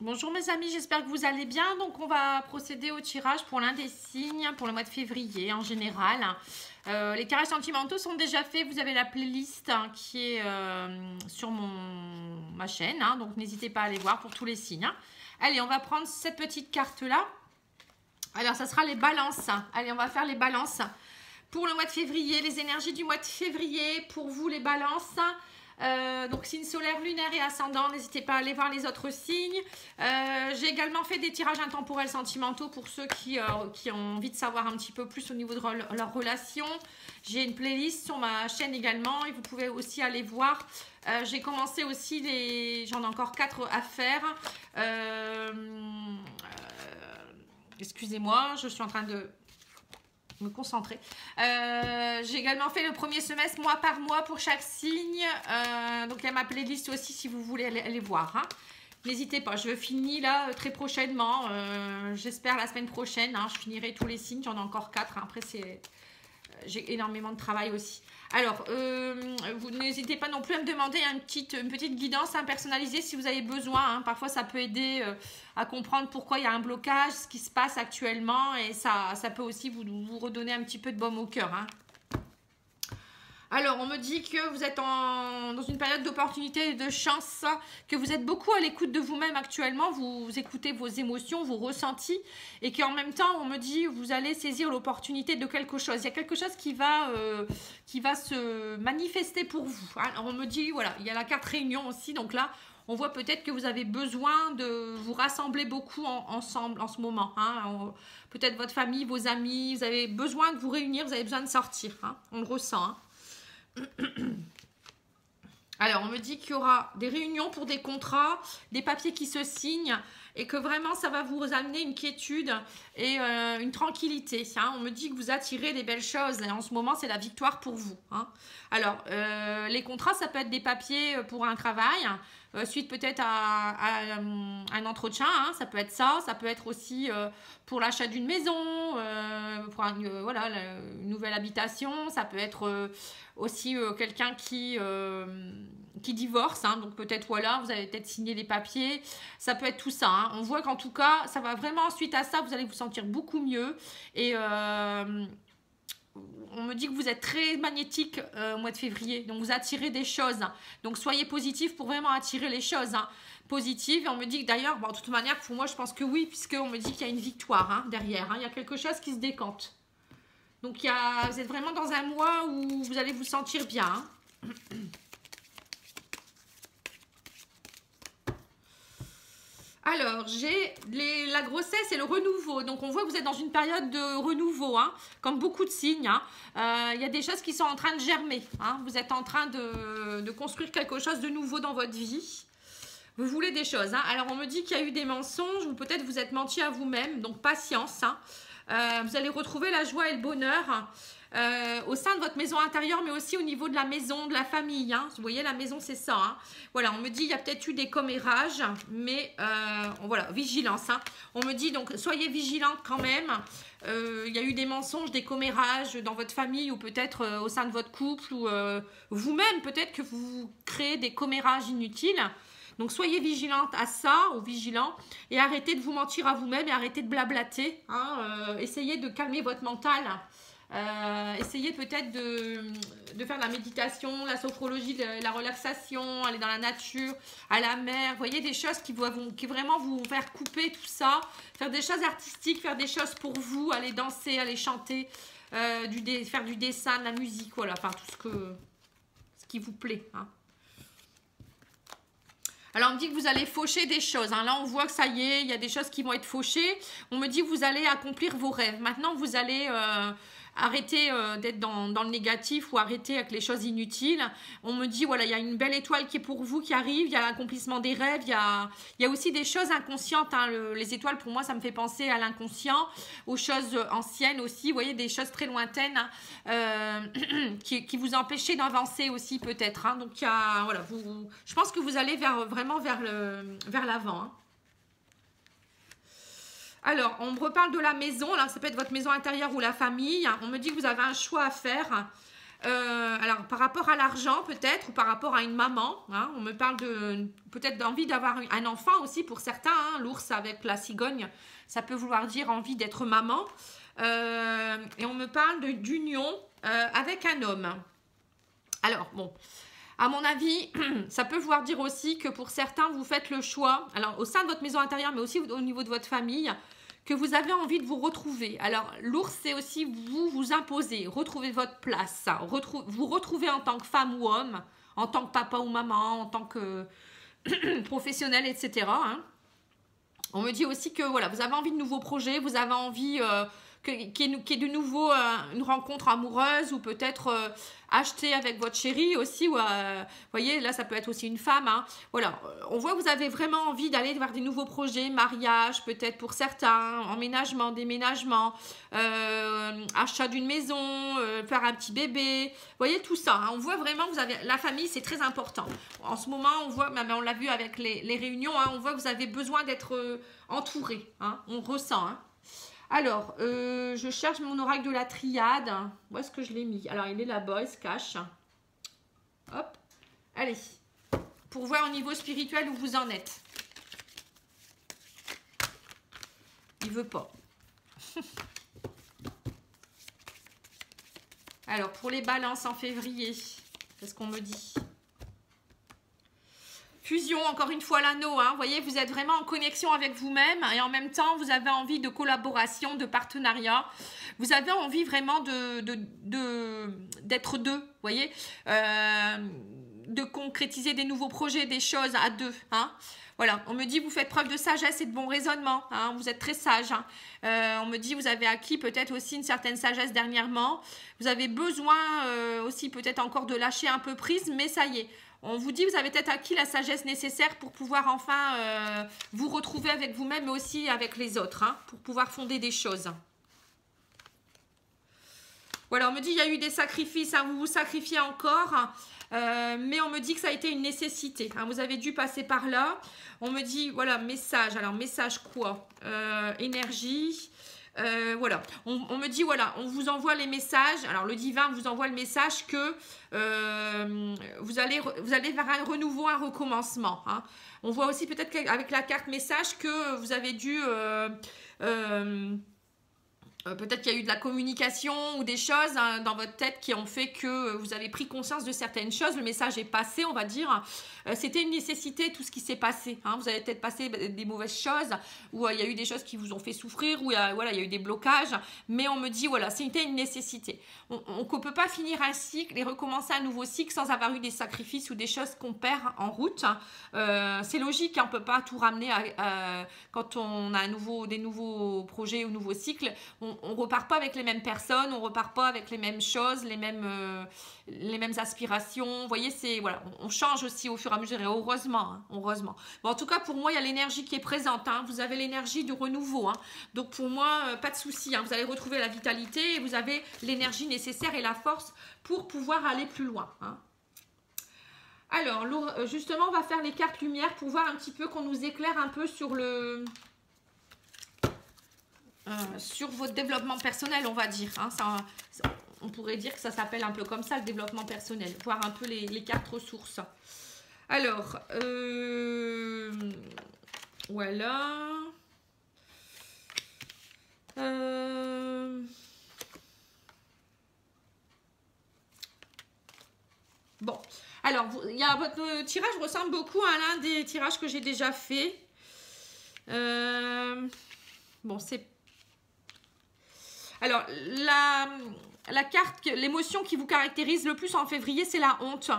Bonjour mes amis, j'espère que vous allez bien. Donc on va procéder au tirage pour l'un des signes pour le mois de février en général. Les tirages sentimentaux sont déjà faits. Vous avez la playlist qui est sur ma chaîne. Donc n'hésitez pas à aller voir pour tous les signes. Allez, on va prendre cette petite carte là. Alors ça sera les balances. Allez, on va faire les balances. Pour le mois de février, les énergies du mois de février, pour vous les balances. Donc signe solaire, lunaire et ascendant, n'hésitez pas à aller voir les autres signes. J'ai également fait des tirages intemporels sentimentaux pour ceux qui ont envie de savoir un petit peu plus au niveau de leur relation. J'ai une playlist sur ma chaîne également et vous pouvez aussi aller voir. J'ai commencé aussi j'en ai encore 4 à faire. Excusez-moi, je suis en train de me concentrer. J'ai également fait le premier semestre mois par mois pour chaque signe. Donc il y a ma playlist aussi si vous voulez aller voir. N'hésitez pas, je finis là très prochainement. J'espère la semaine prochaine. Je finirai tous les signes. J'en ai encore 4. Après, j'ai énormément de travail aussi. Alors, vous n'hésitez pas non plus à me demander une petite guidance personnalisée si vous avez besoin. Parfois, ça peut aider à comprendre pourquoi il y a un blocage, ce qui se passe actuellement. Et ça peut aussi vous redonner un petit peu de baume au cœur. Alors, on me dit que vous êtes dans une période d'opportunité et de chance, que vous êtes beaucoup à l'écoute de vous-même actuellement, vous écoutez vos émotions, vos ressentis, et qu'en même temps, on me dit que vous allez saisir l'opportunité de quelque chose. Il y a quelque chose qui va se manifester pour vous. Alors, on me dit, voilà, il y a la carte réunion aussi, donc là, on voit peut-être que vous avez besoin de vous rassembler beaucoup ensemble en ce moment. Peut-être votre famille, vos amis, vous avez besoin de vous réunir, vous avez besoin de sortir. On le ressent. Alors, on me dit qu'il y aura des réunions pour des contrats, des papiers qui se signent et que vraiment ça va vous amener une quiétude et une tranquillité. On me dit que vous attirez des belles choses et en ce moment c'est la victoire pour vous. Alors, les contrats, ça peut être des papiers pour un travail, suite peut-être à un entretien, ça peut être ça peut être aussi pour l'achat d'une maison, pour une nouvelle habitation, ça peut être aussi quelqu'un qui divorce, donc peut-être vous avez peut-être signé les papiers, ça peut être tout ça. On voit qu'en tout cas, ça va vraiment, suite à ça, vous allez vous sentir beaucoup mieux et on me dit que vous êtes très magnétique au mois de février, donc vous attirez des choses. Donc soyez positif pour vraiment attirer les choses positives. Et on me dit que d'ailleurs, de toute manière, pour moi, je pense que oui, puisqu'on me dit qu'il y a une victoire derrière. Il y a quelque chose qui se décante. Donc vous êtes vraiment dans un mois où vous allez vous sentir bien. Alors, j'ai la grossesse et le renouveau. Donc, on voit que vous êtes dans une période de renouveau, comme beaucoup de signes. Il y a des choses qui sont en train de germer. Vous êtes en train de construire quelque chose de nouveau dans votre vie. Vous voulez des choses. Alors, on me dit qu'il y a eu des mensonges ou peut-être vous êtes menti à vous-même. Donc, patience. Vous allez retrouver la joie et le bonheur au sein de votre maison intérieure, mais aussi au niveau de la maison, de la famille. Vous voyez, la maison, c'est ça. Voilà, on me dit il y a peut-être eu des commérages, mais voilà, vigilance. On me dit donc, soyez vigilante quand même. Il y a eu des mensonges, des commérages dans votre famille ou peut-être au sein de votre couple ou vous-même, peut-être que vous créez des commérages inutiles. Donc, soyez vigilante à ça, ou vigilant, et arrêtez de vous mentir à vous-même et arrêtez de blablater. Essayez de calmer votre mental. Essayez peut-être de faire de la méditation, la sophrologie, la relaxation, aller dans la nature, à la mer. Vous voyez, des choses qui vraiment vous faire couper tout ça. Faire des choses artistiques, faire des choses pour vous, aller danser, aller chanter, faire du dessin, de la musique, voilà. Enfin, tout ce qui vous plaît. Alors, on me dit que vous allez faucher des choses. Là, on voit que ça y est, il y a des choses qui vont être fauchées. On me dit que vous allez accomplir vos rêves. Maintenant, vous allez arrêter d'être dans le négatif ou arrêter avec les choses inutiles. On me dit, voilà, il y a une belle étoile qui est pour vous, qui arrive. Il y a l'accomplissement des rêves. Il y a aussi des choses inconscientes. Les étoiles, pour moi, ça me fait penser à l'inconscient, aux choses anciennes aussi. Vous voyez, des choses très lointaines qui vous empêchaient d'avancer aussi, peut-être. Donc, voilà, je pense que vous allez vraiment vers l'avant. Alors, on me reparle de la maison. Là, ça peut être votre maison intérieure ou la famille. On me dit que vous avez un choix à faire. Alors, par rapport à l'argent, peut-être, ou par rapport à une maman, hein, on me parle de peut-être d'envie d'avoir un enfant aussi pour certains. Hein, l'ours avec la cigogne, ça peut vouloir dire envie d'être maman. Et on me parle d'union avec un homme. Alors, bon, à mon avis, ça peut vouloir dire aussi que pour certains, vous faites le choix, alors au sein de votre maison intérieure, mais aussi au niveau de votre famille, que vous avez envie de vous retrouver. Alors, l'ours, c'est aussi vous imposer, retrouver votre place, vous retrouver en tant que femme ou homme, en tant que papa ou maman, en tant que professionnel, etc. Hein. On me dit aussi que voilà, vous avez envie de nouveaux projets, vous avez envie qu'il y ait de nouveau une rencontre amoureuse ou peut-être acheter avec votre chéri aussi. Vous voyez, là, ça peut être aussi une femme. Hein. Voilà, on voit que vous avez vraiment envie d'aller vers des nouveaux projets, mariage peut-être pour certains, emménagement, déménagement, achat d'une maison, faire un petit bébé. Vous voyez tout ça. Hein. On voit vraiment que vous avez la famille, c'est très important. En ce moment, on voit, mais on l'a vu avec les réunions, hein, on voit que vous avez besoin d'être entouré. Hein. On ressent. Hein. Alors, je cherche mon oracle de la triade. Où est-ce que je l'ai mis? Alors, il est là-bas, il se cache. Hop. Allez. Pour voir au niveau spirituel où vous en êtes. Il veut pas. Alors, pour les balances en février, qu'est-ce qu'on me dit? Fusion, encore une fois l'anneau, hein. Vous voyez, vous êtes vraiment en connexion avec vous-même et en même temps, vous avez envie de collaboration, de partenariat. Vous avez envie vraiment d'être deux, vous voyez, de concrétiser des nouveaux projets, des choses à deux. Hein. Voilà, on me dit vous faites preuve de sagesse et de bon raisonnement, hein, vous êtes très sage. Hein. On me dit vous avez acquis peut-être aussi une certaine sagesse dernièrement. Vous avez besoin aussi peut-être encore de lâcher un peu prise, mais ça y est. On vous dit, vous avez peut-être acquis la sagesse nécessaire pour pouvoir enfin vous retrouver avec vous-même, mais aussi avec les autres, hein, pour pouvoir fonder des choses. Voilà, on me dit, il y a eu des sacrifices, hein, vous vous sacrifiez encore, mais on me dit que ça a été une nécessité. Hein, vous avez dû passer par là. On me dit, voilà, message. Alors, message quoi? Énergie. Voilà, on me dit voilà, on vous envoie les messages. Alors le divin vous envoie le message que vous allez vers un renouveau, un recommencement. Hein. On voit aussi peut-être qu'avec la carte message que vous avez dû peut-être qu'il y a eu de la communication ou des choses hein, dans votre tête qui ont fait que vous avez pris conscience de certaines choses. Le message est passé, on va dire. C'était une nécessité, tout ce qui s'est passé. Hein. Vous avez peut-être passé des mauvaises choses, ou il y a eu des choses qui vous ont fait souffrir, ou voilà, il y a eu des blocages. Mais on me dit, voilà, c'était une nécessité. On ne peut pas finir un cycle et recommencer un nouveau cycle sans avoir eu des sacrifices ou des choses qu'on perd en route. C'est logique, hein, on ne peut pas tout ramener quand on a des nouveaux projets ou nouveaux cycles. On repart pas avec les mêmes personnes, on repart pas avec les mêmes choses, les mêmes aspirations. Vous voyez, voilà, on change aussi au fur et à mesure et heureusement, hein, heureusement. Bon, en tout cas, pour moi, il y a l'énergie qui est présente. Hein, vous avez l'énergie du renouveau. Hein, donc, pour moi, pas de souci. Hein, vous allez retrouver la vitalité et vous avez l'énergie nécessaire et la force pour pouvoir aller plus loin. Hein. Alors, justement, on va faire les cartes lumière pour voir un petit peu, qu'on nous éclaire un peu sur sur votre développement personnel, on va dire. Hein, on pourrait dire que ça s'appelle un peu comme ça, le développement personnel. Voir un peu les cartes ressources. Alors, voilà. Bon, alors, votre tirage ressemble beaucoup à l'un des tirages que j'ai déjà fait. Bon, c'est... Alors, la carte, l'émotion qui vous caractérise le plus en février, c'est la honte.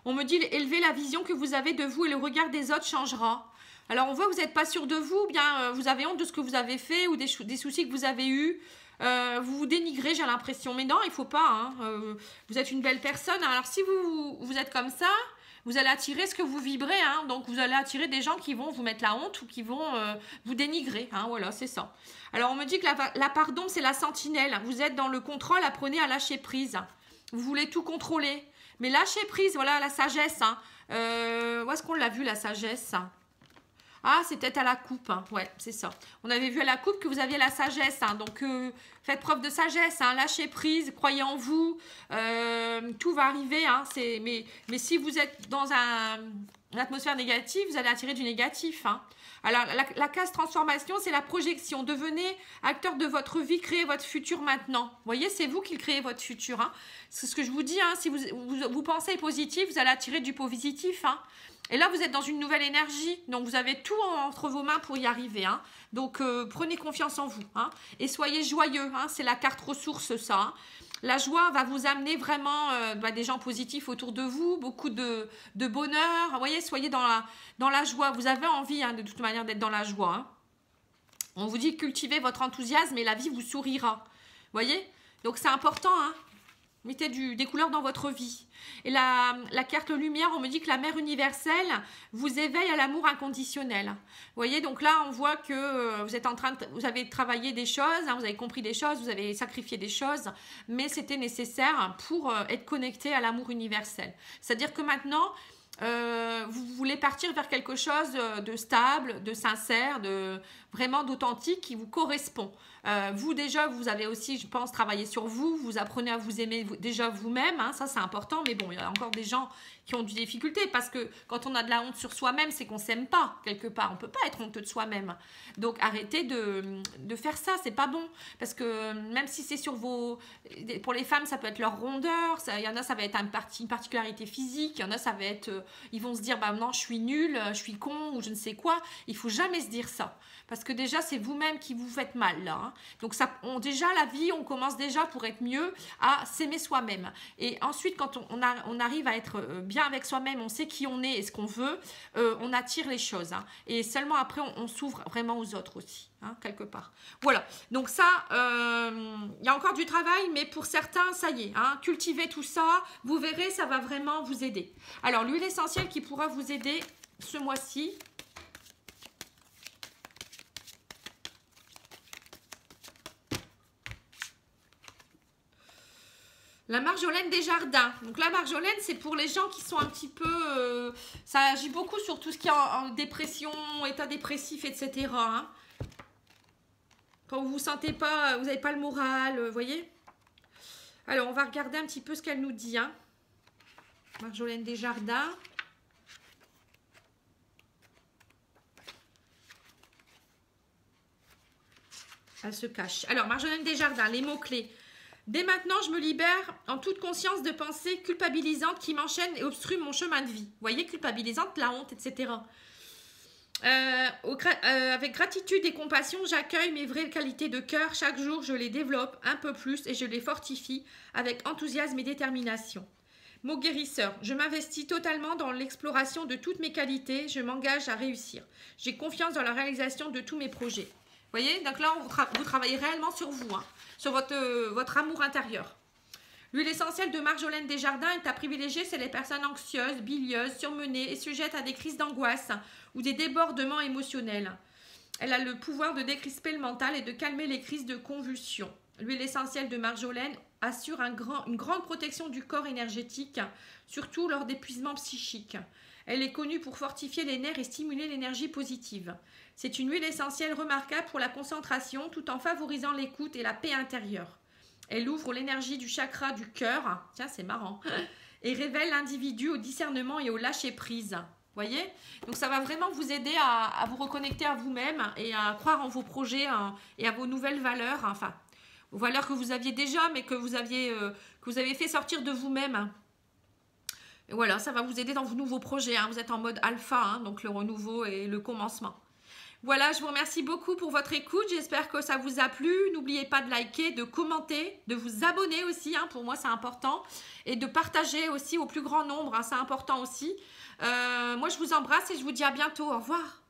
On me dit, élevez la vision que vous avez de vous et le regard des autres changera. Alors, on voit que vous n'êtes pas sûr de vous, bien vous avez honte de ce que vous avez fait ou des soucis que vous avez eus. Vous vous dénigrez, j'ai l'impression. Mais non, il ne faut pas. Hein. Vous êtes une belle personne. Alors, si vous êtes comme ça, vous allez attirer ce que vous vibrez. Hein. Donc, vous allez attirer des gens qui vont vous mettre la honte ou qui vont vous dénigrer. Hein. Voilà, c'est ça. Alors, on me dit que la pardon, c'est la sentinelle. Vous êtes dans le contrôle, apprenez à lâcher prise. Vous voulez tout contrôler. Mais lâchez prise, voilà, la sagesse. Hein. Où est-ce qu'on l'a vu, la sagesse? Ah, c'est peut-être à la coupe, hein. Ouais, c'est ça. On avait vu à la coupe que vous aviez la sagesse, hein. Donc, faites preuve de sagesse, hein. Lâchez prise, croyez en vous. Tout va arriver, hein. Mais si vous êtes dans une atmosphère négative, vous allez attirer du négatif, hein. Alors, la case transformation, c'est la projection. Devenez acteur de votre vie, créez votre futur maintenant. Vous voyez, c'est vous qui créez votre futur, hein. C'est ce que je vous dis, hein. Si vous pensez positif, vous allez attirer du positif, hein. Et là, vous êtes dans une nouvelle énergie. Donc, vous avez tout entre vos mains pour y arriver, hein. Donc, prenez confiance en vous, hein. Et soyez joyeux, hein. C'est la carte ressource, ça, hein. La joie va vous amener vraiment des gens positifs autour de vous, beaucoup de bonheur. Vous voyez, soyez dans la joie. Vous avez envie, hein, de toute manière, d'être dans la joie, hein. On vous dit cultivez votre enthousiasme et la vie vous sourira. Vous voyez? Donc, c'est important, hein. Mettez des couleurs dans votre vie. Et la carte lumière, on me dit que la mère universelle vous éveille à l'amour inconditionnel. Vous voyez, donc là, on voit que vous êtes vous avez travaillé des choses, hein, vous avez compris des choses, vous avez sacrifié des choses, mais c'était nécessaire pour être connecté à l'amour universel. C'est-à-dire que maintenant, vous voulez partir vers quelque chose de stable, de sincère, vraiment d'authentique qui vous correspond. Vous déjà, vous avez aussi, je pense, travaillé sur vous. Vous apprenez à vous aimer déjà vous-même, hein, ça c'est important. Mais bon, il y a encore des gens qui ont des difficultés parce que quand on a de la honte sur soi-même, c'est qu'on ne s'aime pas quelque part. On ne peut pas être honteux de soi-même. Donc arrêtez de faire ça, c'est pas bon. Parce que même si c'est sur pour les femmes, ça peut être leur rondeur. Il y en a, ça va être une particularité physique. Il y en a, ça va être, ils vont se dire, bah non, je suis nulle, je suis con ou je ne sais quoi. Il faut jamais se dire ça. Parce que déjà, c'est vous-même qui vous faites mal, là, hein. Donc, déjà, la vie, on commence déjà pour être mieux à s'aimer soi-même. Et ensuite, quand on arrive à être bien avec soi-même, on sait qui on est et ce qu'on veut, on attire les choses, hein. Et seulement après, on s'ouvre vraiment aux autres aussi, hein, quelque part. Voilà. Donc ça, il y a encore du travail, mais pour certains, ça y est, hein, cultivez tout ça. Vous verrez, ça va vraiment vous aider. Alors, l'huile essentielle qui pourra vous aider ce mois-ci. La marjolaine des jardins. Donc la marjolaine, c'est pour les gens qui sont un petit peu... ça agit beaucoup sur tout ce qui est en dépression, état dépressif, etc. Hein. Quand vous vous sentez pas, vous n'avez pas le moral, vous voyez. Alors, on va regarder un petit peu ce qu'elle nous dit, hein. Marjolaine des jardins. Elle se cache. Alors, Marjolaine des jardins, les mots-clés. Dès maintenant, je me libère en toute conscience de pensées culpabilisantes qui m'enchaînent et obstruent mon chemin de vie. Vous voyez, culpabilisante, la honte, etc. Avec gratitude et compassion, j'accueille mes vraies qualités de cœur. Chaque jour, je les développe un peu plus et je les fortifie avec enthousiasme et détermination. Mot guérisseur, je m'investis totalement dans l'exploration de toutes mes qualités. Je m'engage à réussir. J'ai confiance dans la réalisation de tous mes projets. Vous voyez, donc là, vous travaillez réellement sur vous, hein, sur votre amour intérieur. L'huile essentielle de Marjolaine des Jardins est à privilégier, c'est les personnes anxieuses, bilieuses, surmenées et sujettes à des crises d'angoisse ou des débordements émotionnels. Elle a le pouvoir de décrisper le mental et de calmer les crises de convulsions. L'huile essentielle de Marjolaine assure une grande protection du corps énergétique, surtout lors d'épuisement psychique. Elle est connue pour fortifier les nerfs et stimuler l'énergie positive. C'est une huile essentielle remarquable pour la concentration tout en favorisant l'écoute et la paix intérieure. Elle ouvre l'énergie du chakra du cœur, tiens c'est marrant, et révèle l'individu au discernement et au lâcher-prise. Voyez? Donc ça va vraiment vous aider à vous reconnecter à vous-même et à croire en vos projets et à vos nouvelles valeurs, enfin, aux valeurs que vous aviez déjà mais que vous avez fait sortir de vous-même. Et voilà, ça va vous aider dans vos nouveaux projets, hein. Vous êtes en mode alpha, hein, donc le renouveau et le commencement. Voilà, je vous remercie beaucoup pour votre écoute. J'espère que ça vous a plu. N'oubliez pas de liker, de commenter, de vous abonner aussi. Hein, pour moi, c'est important. Et de partager aussi au plus grand nombre. Hein, c'est important aussi. Moi, je vous embrasse et je vous dis à bientôt. Au revoir.